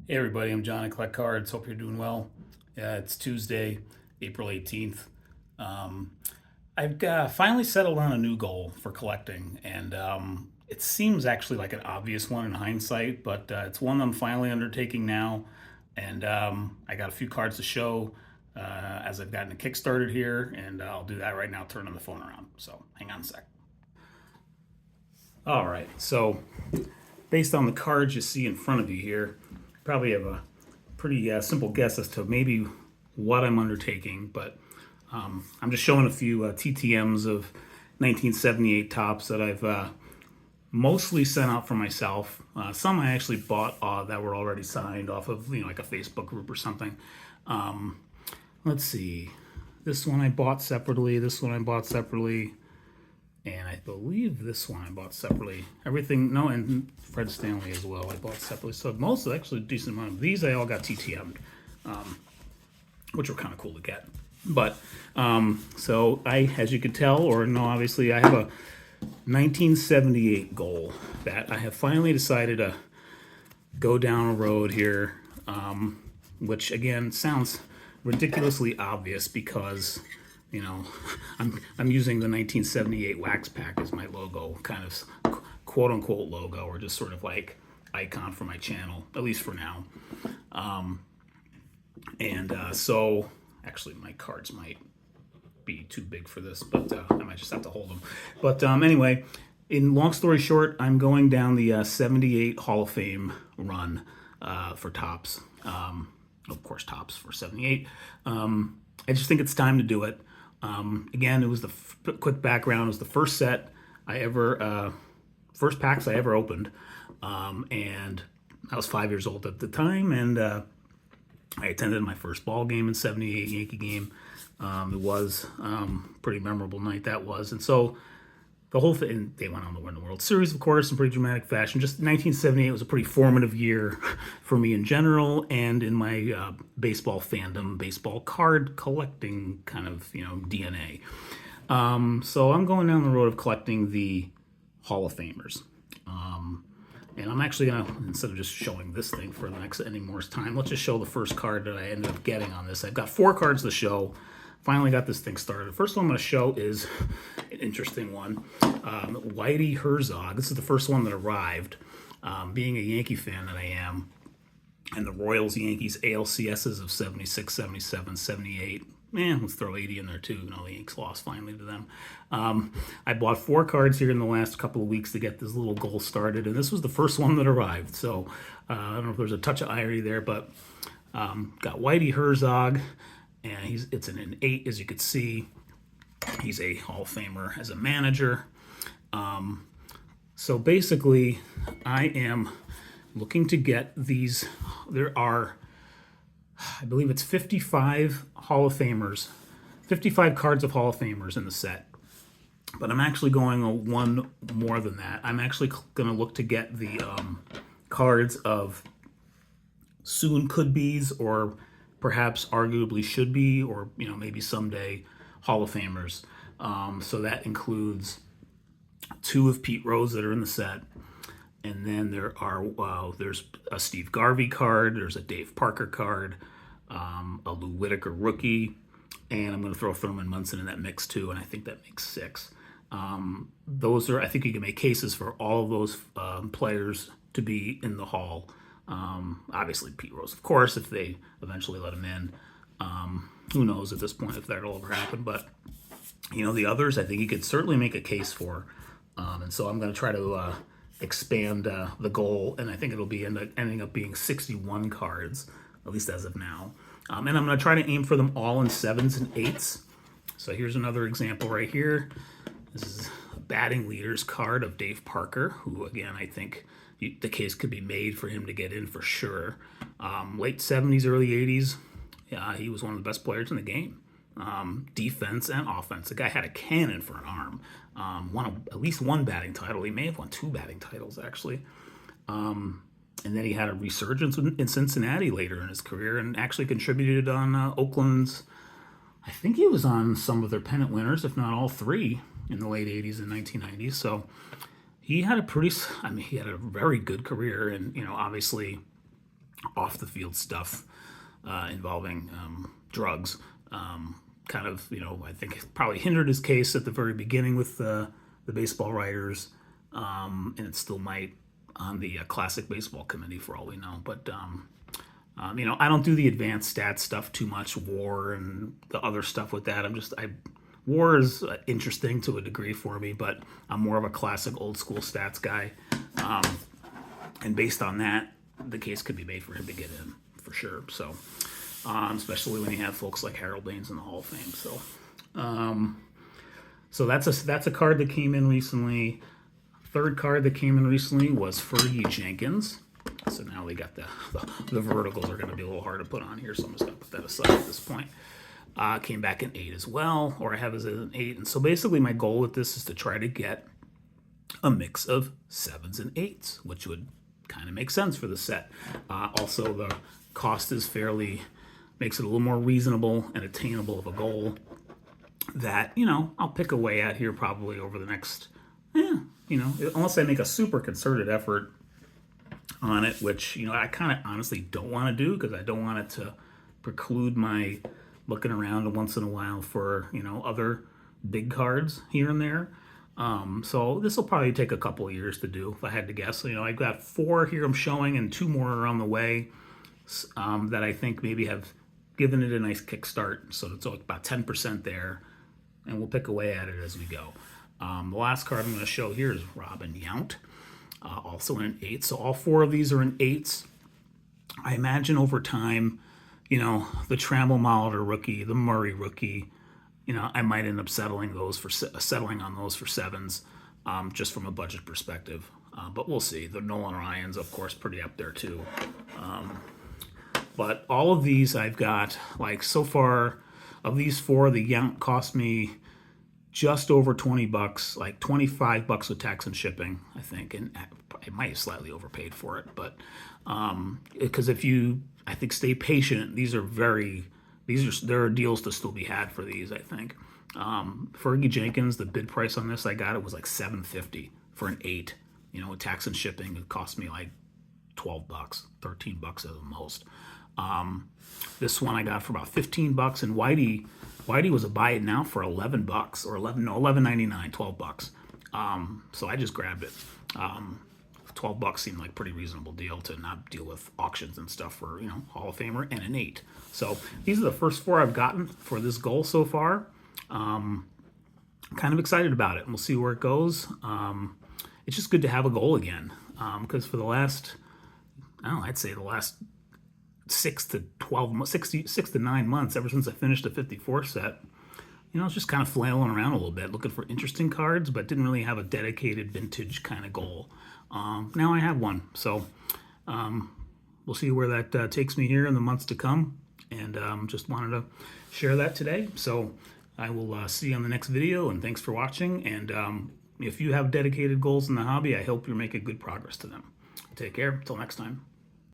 Hey everybody, I'm John. I collect cards. Hope you're doing well. Yeah, it's Tuesday, April 18th. Um, I've finally settled on a new goal for collecting, and it seems actually like an obvious one in hindsight, but it's one I'm finally undertaking now. And I got a few cards to show as I've gotten a kick started here, and I'll do that right now, turning the phone around. So hang on a sec. All right, so based on the cards you see in front of you here, you probably have a pretty simple guess as to maybe what I'm undertaking, but I'm just showing a few TTMs of 1978 tops that I've mostly sent out for myself. Some I actually bought that were already signed off of like a Facebook group or something. Let's see. This one I bought separately. This one I bought separately. And I believe this one I bought separately. Everything, no, and Fred Stanley as well, I bought separately. So most, actually a decent amount of these I all got TTM'd, which were kind of cool to get. But, so as you can tell, or no, obviously I have a 1978 goal that I have finally decided to go down a road here, which again sounds ridiculously obvious because I'm using the 1978 wax pack as my logo, kind of quote unquote logo, or just sort of like icon for my channel, at least for now. So actually my cards might be too big for this, but I might just have to hold them. But anyway, in long story short, I'm going down the 78 Hall of Fame run for Topps. Of course, Topps for 78. I just think it's time to do it. Again, it was quick background. It was the first set I ever, first packs I ever opened. And I was 5 years old at the time, and I attended my first ball game in 78, Yankee game. It was pretty memorable night that was. And so the whole thing, they went on to win the World Series, of course, in pretty dramatic fashion. Just 1978 was a pretty formative year for me in general and in my baseball fandom, baseball card collecting kind of, DNA. So I'm going down the road of collecting the Hall of Famers. And I'm actually going to, instead of just showing this thing for the next any more time, let's just show the first card that I ended up getting on this. I've got 4 cards to show. Finally got this thing started. The first one I'm going to show is an interesting one. Whitey Herzog. This is the first one that arrived. Being a Yankee fan that I am, and the Royals Yankees ALCSs of 76, 77, 78. Let's throw 80 in there too. The Yanks lost finally to them. I bought 4 cards here in the last couple of weeks to get this little goal started, and this was the first one that arrived. So I don't know if there's a touch of irony there, but got Whitey Herzog, and it's an 8, as you could see. He's a Hall of Famer as a manager. So basically, I am looking to get these. There are, I believe it's 55 Hall of Famers, 55 cards of Hall of Famers in the set. But I'm actually going one more than that. I'm actually going to look to get the cards of soon could be's, or perhaps arguably should be, or maybe someday Hall of Famers. So that includes 2 of Pete Rose that are in the set, and then there's a Steve Garvey card, there's a Dave Parker card, a Lou Whitaker rookie, and I'm going to throw Thurman Munson in that mix too, and I think that makes 6. Those are, I think you can make cases for all of those players to be in the Hall. Obviously Pete Rose, of course, if they eventually let him in. Who knows at this point if that'll ever happen, but the others I think you could certainly make a case for. And so I'm going to try to expand the goal, and I think it'll be ending up being 61 cards, at least as of now. And I'm going to try to aim for them all in 7s and 8s. So here's another example right here. This is a batting leaders card of Dave Parker, who, again, I think the case could be made for him to get in for sure. Late 70s, early 80s, he was one of the best players in the game. Defense and offense. The guy had a cannon for an arm. Won at least 1 batting title. He may have won 2 batting titles, actually. And then he had a resurgence in Cincinnati later in his career, and actually contributed on Oakland's. I think he was on some of their pennant winners, if not all 3, in the late 80s and 1990s. So he had he had a very good career, and obviously off the field stuff involving drugs. Kind of, I think probably hindered his case at the very beginning with the baseball writers, and it still might on the classic baseball committee for all we know. But I don't do the advanced stats stuff too much, WAR and the other stuff with that. WAR is interesting to a degree for me, but I'm more of a classic old school stats guy. And based on that, the case could be made for him to get in for sure. So, especially when you have folks like Harold Baines in the Hall of Fame. So that's a card that came in recently. Third card that came in recently was Fergie Jenkins. So now we got the verticals are going to be a little hard to put on here, so I'm just going to put that aside at this point. Came back in 8 as well, or I have it as an 8. And so basically my goal with this is to try to get a mix of 7s and 8s, which would kind of make sense for the set. Also, the cost is makes it a little more reasonable and attainable of a goal that, I'll pick away at here probably over the next, unless I make a super concerted effort on it, which, I kind of honestly don't want to do because I don't want it to preclude my looking around once in a while for, other big cards here and there. So this will probably take a couple of years to do if I had to guess. I've got 4 here I'm showing and 2 more are on the way that I think maybe have given it a nice kickstart. So it's about 10% there, and we'll pick away at it as we go. The last card I'm going to show here is Robin Yount, also in an 8. So all 4 of these are in 8s. I imagine over time, the Trammell Molitor rookie, the Murray rookie, I might end up settling on those for 7s, just from a budget perspective. But we'll see. The Nolan Ryan's, of course, pretty up there too. But all of these I've got, so far, of these 4, the Yount cost me just over $20, like $25 with tax and shipping, I think, and I might have slightly overpaid for it. But because if you, I think, stay patient, there are deals to still be had for these, I think. Fergie Jenkins, the bid price on this, I got it was like $750 for an 8. With tax and shipping, it cost me like $12, $13 at the most. This one I got for about $15, and Whitey was a buy it now for $11 or $11.99, $12. So I just grabbed it. $12 seemed like a pretty reasonable deal to not deal with auctions and stuff for, Hall of Famer and an 8. So these are the first 4 I've gotten for this goal so far. Kind of excited about it, and we'll see where it goes. It's just good to have a goal again, because for the last, I'd say the last 6 to 9 months, ever since I finished the 54 set, I was just kind of flailing around a little bit, looking for interesting cards, but didn't really have a dedicated vintage kind of goal. Now I have one, so we'll see where that takes me here in the months to come, and just wanted to share that today. So I will see you on the next video, and thanks for watching, and if you have dedicated goals in the hobby, I hope you're making good progress to them. Take care. Until next time.